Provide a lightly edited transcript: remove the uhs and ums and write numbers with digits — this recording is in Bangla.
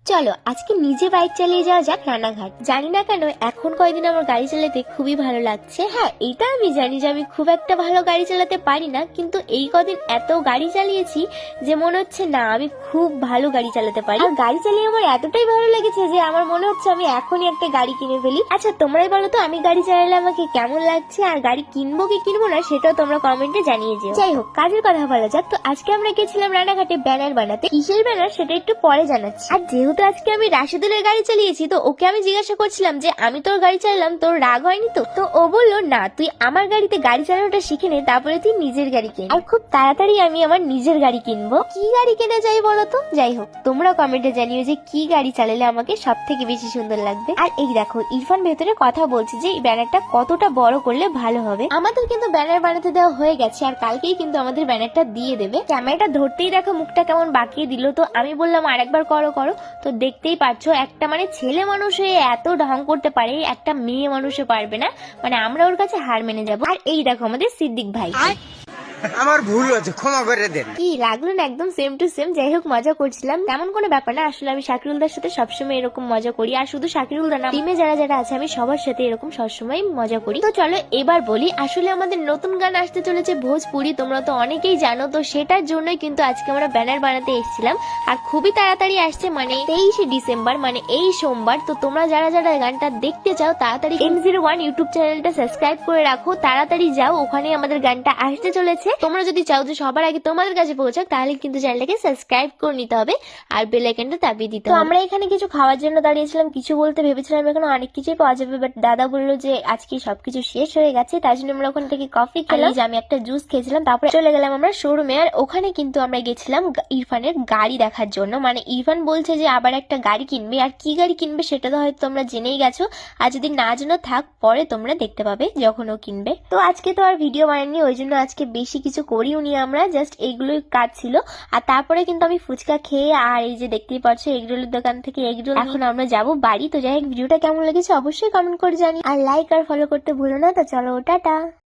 চলো আজকে নিজে বাইক চালিয়ে যাওয়া যাক রানাঘাট। জানি না কেন এখন কয়েকদিন আমার গাড়ি চালাতে খুবই ভালো লাগছে। হ্যাঁ, এটা আমি জানি যে আমি খুব একটা ভালো গাড়ি চালাতে পারি না, কিন্তু এই কদিন এত গাড়ি চালিয়েছি যে মনে হচ্ছে না আমি খুব ভালো গাড়ি চালাতে পারি। আর গাড়ি চালিয়ে আমার এতটাই ভালো লেগেছে যে আমার মনে হচ্ছে আমি এখনই একটা গাড়ি কিনে ফেলি। আচ্ছা তোমরাই বলো তো আমি গাড়ি চালালে আমাকে কেমন লাগছে, আর গাড়ি কিনবো কি কিনবো না সেটাও তোমরা কমেন্টে জানিয়ে যেও। যাই হোক, কাজের কথা বলা যাক। তো আজকে আমরা গেছিলাম রানাঘাটে ব্যানার বানাতে। কিসের ব্যানার সেটা একটু পরে জানাচ্ছি। আর যেহেতু আজকে আমি রাশেদুলের গাড়ি চালিয়েছি, তো ওকে আমি জিজ্ঞাসা করছিলাম যে আমি তোর গাড়ি চালালাম, তোর রাগ হয়নি তো? তো ও বললো না, তুই আমার গাড়িতে গাড়ি চালানোটা শিখে নে, তারপরে তুই নিজের গাড়ি কিন। আর খুব তাড়াতাড়ি আমি আমার নিজের গাড়ি কিনবো। কি গাড়ি কেনা যায় বলো তো? যাই হোক, তোমরা কমেন্টে জানিও যে কি গাড়ি চালালে আমাকে সব থেকে বেশি সুন্দর লাগবে। আর এই দেখো, ইরফান ভেতরে কথা বলছে যে এই ব্যানারটা কতটা বড় করলে ভালো হবে। আমাদের কিন্তু ব্যানার বানাতে দেওয়া হয়ে গেছে, আর কালকেই কিন্তু আমাদের ব্যানারটা দিয়ে দেবে। ক্যামেরাটা ধরতেই দেখো মুখটা কেমন বাঁকিয়ে দিল। তো আমি বললাম আরেকবার করো করো। তো দেখতেই পাচ্ছ, একটা মানে ছেলে মানুষ হয়ে এত ঢং করতে পারে, একটা মেয়ে মানুষও পারবে না। মানে আমরা ওর কাছে হার মেনে যাবো। আর এই দেখো আমাদের সিদ্দিক ভাই। আমার ভুল হয়েছে, ক্ষমা করে দেন। কি লাগলো না? একদম সেম টু সেম। যাই হোক, মজা করছিলাম, তেমন কোনো ব্যাপার না। আসলে আমি শাকিরুলদার সাথে সবসময় এরকম মজা করি, আর শুধু শাকিরুলদার না, টিমে যারা যারা আছে আমি সবার সাথে এরকম সবসময় মজা করি। তো চলো এবার বলি, আসলে আমাদের নতুন গান আসতে চলেছে ভোজপুরি, তোমরা তো অনেকেই জানো। তো সেটার জন্যই কিন্তু আজকে আমরা ব্যানার বানাতে এসেছিলাম, আর খুবই তাড়াতাড়ি আসছে, মানে 23শে ডিসেম্বর, মানে এই সোমবার। তো তোমরা যারা যারা গানটা দেখতে চাও তাড়াতাড়ি M01 ইউটিউব চ্যানেলটা সাবস্ক্রাইব করে রাখো, তাড়াতাড়ি যাও, ওখানে আমাদের গানটা আসতে চলেছে। তোমরা যদি চাও যে সবার আগে তোমাদের কাছে পৌঁছাক, তাহলে কিন্তু চ্যানেলটাকে সাবস্ক্রাইব করে নিতে হবে আর বেল আইকনটা দাবিয়ে দিতে হবে। তো আমরা এখানে কিছু খাওয়ার জন্য দাঁড়িয়েছিলাম, কিছু বলতে ভেবেছিলাম এখানে অনেক কিছুই পাওয়া যাবে, বাট দাদা বললো যে আজকে সবকিছু শেষ হয়ে গেছে, তাই জন্য আমরা ওখান থেকে কফি খেলাম, যে আমি একটা জুস খেয়েছিলাম। তারপরে চলে গেলাম আমরা শোরুমে, আর ওখানে কিন্তু আমরা গেছিলাম ইরফানের গাড়ি দেখার জন্য। মানে ইরফান বলছে যে আবার একটা গাড়ি কিনবে, আর কি গাড়ি কিনবে সেটা তো হয়তো তোমরা জেনেই গেছো, আর যদি না জেনে থাক পরে তোমরা দেখতে পাবে যখন ও কিনবে। তো আজকে তো আর ভিডিও বানাইনি, ওই জন্য আজকে বেশি কিছু করিও নি, আমরা জাস্ট এইগুলোই কাজ ছিল। আর তারপরে কিন্তু আমি ফুচকা খেয়ে, আর এই যে দেখতেই পাচ্ছ এগরোলের দোকান থেকে এগরোল, এখন আমরা যাবো বাড়ি। তো যাই হোক, ভিডিওটা কেমন লেগেছে অবশ্যই কমেন্ট করে জানি, আর লাইক আর ফলো করতে ভুলো না। তো চলো টাটা।